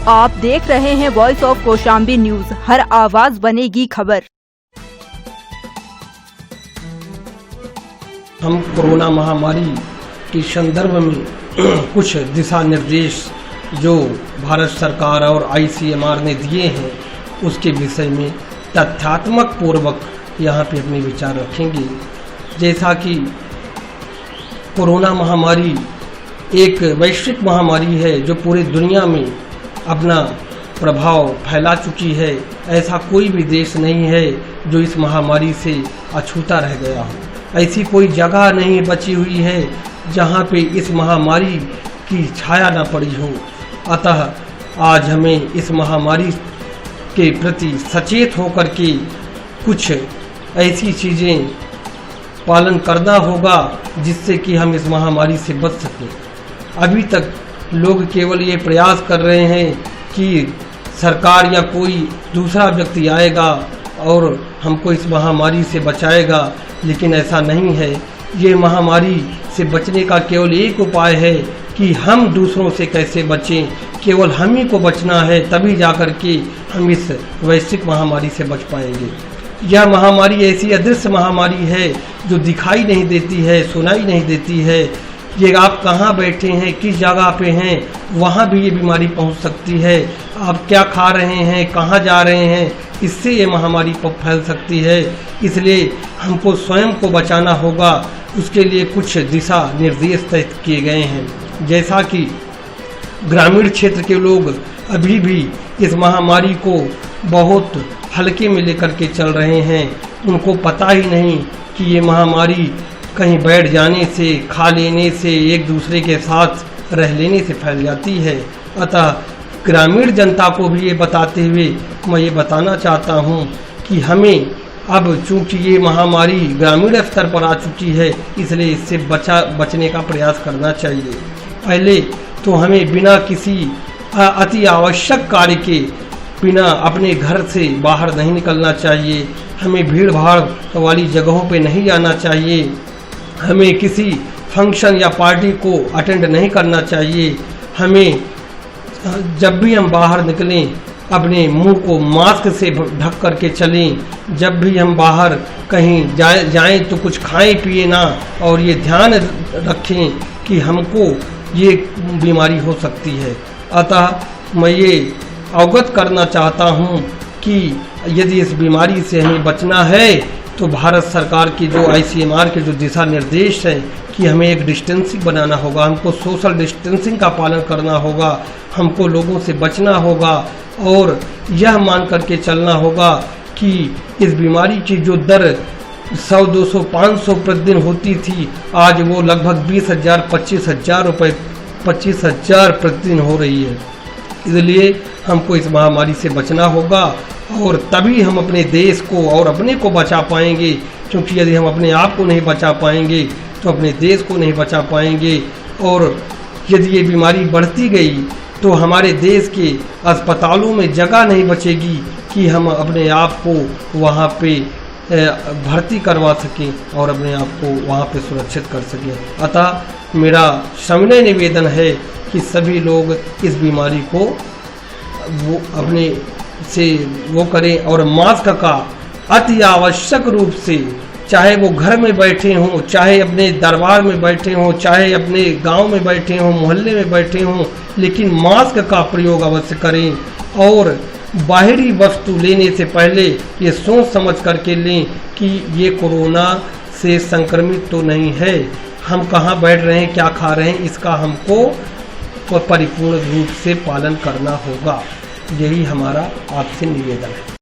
आप देख रहे हैं वॉइस ऑफ कौशाम्बी न्यूज, हर आवाज बनेगी खबर। हम कोरोना महामारी के संदर्भ में कुछ दिशा निर्देश जो भारत सरकार और ICMR ने दिए हैं उसके विषय में तथ्यात्मक पूर्वक यहाँ पे अपने विचार रखेंगे। जैसा कि कोरोना महामारी एक वैश्विक महामारी है जो पूरी दुनिया में अपना प्रभाव फैला चुकी है। ऐसा कोई भी देश नहीं है जो इस महामारी से अछूता रह गया हो। ऐसी कोई जगह नहीं बची हुई है जहाँ पे इस महामारी की छाया न पड़ी हो। अतः आज हमें इस महामारी के प्रति सचेत होकर के कुछ ऐसी चीज़ें पालन करना होगा जिससे कि हम इस महामारी से बच सकें। अभी तक लोग केवल ये प्रयास कर रहे हैं कि सरकार या कोई दूसरा व्यक्ति आएगा और हमको इस महामारी से बचाएगा, लेकिन ऐसा नहीं है। ये महामारी से बचने का केवल एक उपाय है कि हम दूसरों से कैसे बचें। केवल हम ही को बचना है, तभी जाकर के हम इस वैश्विक महामारी से बच पाएंगे। यह महामारी ऐसी अदृश्य महामारी है जो दिखाई नहीं देती है, सुनाई नहीं देती है। ये आप कहाँ बैठे हैं, किस जगह पे हैं, वहाँ भी ये बीमारी पहुँच सकती है। आप क्या खा रहे हैं, कहाँ जा रहे हैं, इससे ये महामारी फैल सकती है। इसलिए हमको स्वयं को बचाना होगा। उसके लिए कुछ दिशा निर्देश तय किए गए हैं। जैसा कि ग्रामीण क्षेत्र के लोग अभी भी इस महामारी को बहुत हल्के में लेकर के चल रहे हैं। उनको पता ही नहीं कि ये महामारी कहीं बैठ जाने से, खा लेने से, एक दूसरे के साथ रह लेने से फैल जाती है। अतः ग्रामीण जनता को भी ये बताते हुए मैं ये बताना चाहता हूँ कि हमें अब चूँकि ये महामारी ग्रामीण स्तर पर आ चुकी है, इसलिए इससे बचने का प्रयास करना चाहिए। पहले तो हमें बिना किसी अति आवश्यक कार्य के बिना अपने घर से बाहर नहीं निकलना चाहिए। हमें भीड़ भाड़ वाली जगहों पे नहीं जाना चाहिए। हमें किसी फंक्शन या पार्टी को अटेंड नहीं करना चाहिए। हमें जब भी हम बाहर निकलें अपने मुंह को मास्क से ढक करके चलें। जब भी हम बाहर कहीं जाएं तो कुछ खाएं पिए ना, और ये ध्यान रखें कि हमको ये बीमारी हो सकती है। अतः मैं ये अवगत करना चाहता हूँ कि यदि इस बीमारी से हमें बचना है तो भारत सरकार की जो ICMR के जो दिशा निर्देश हैं कि हमें एक डिस्टेंसिंग बनाना होगा, हमको सोशल डिस्टेंसिंग का पालन करना होगा, हमको लोगों से बचना होगा और यह मान करके चलना होगा कि इस बीमारी की जो दर 100, 200, 500 प्रतिदिन होती थी, आज वो लगभग 20,000, 25,000 प्रतिदिन हो रही है। इसलिए हमको इस महामारी से बचना होगा और तभी हम अपने देश को और अपने को बचा पाएंगे। क्योंकि यदि हम अपने आप को नहीं बचा पाएंगे तो अपने देश को नहीं बचा पाएंगे। और यदि ये बीमारी बढ़ती गई तो हमारे देश के अस्पतालों में जगह नहीं बचेगी कि हम अपने आप को वहाँ पे भर्ती करवा सकें और अपने आप को वहाँ पे सुरक्षित कर सकें। अतः मेरा सविनय निवेदन है कि सभी लोग इस बीमारी को वो अपने से वो करें और मास्क का अति आवश्यक रूप से, चाहे वो घर में बैठे हों, चाहे अपने दरबार में बैठे हों, चाहे अपने गांव में बैठे हों, मोहल्ले में बैठे हों, लेकिन मास्क का प्रयोग अवश्य करें। और बाहरी वस्तु लेने से पहले ये सोच समझ करके लें कि ये कोरोना से संक्रमित तो नहीं है। हम कहाँ बैठ रहे हैं, क्या खा रहे हैं, इसका हमको परिपूर्ण रूप से पालन करना होगा। यही हमारा आपसे निवेदन है।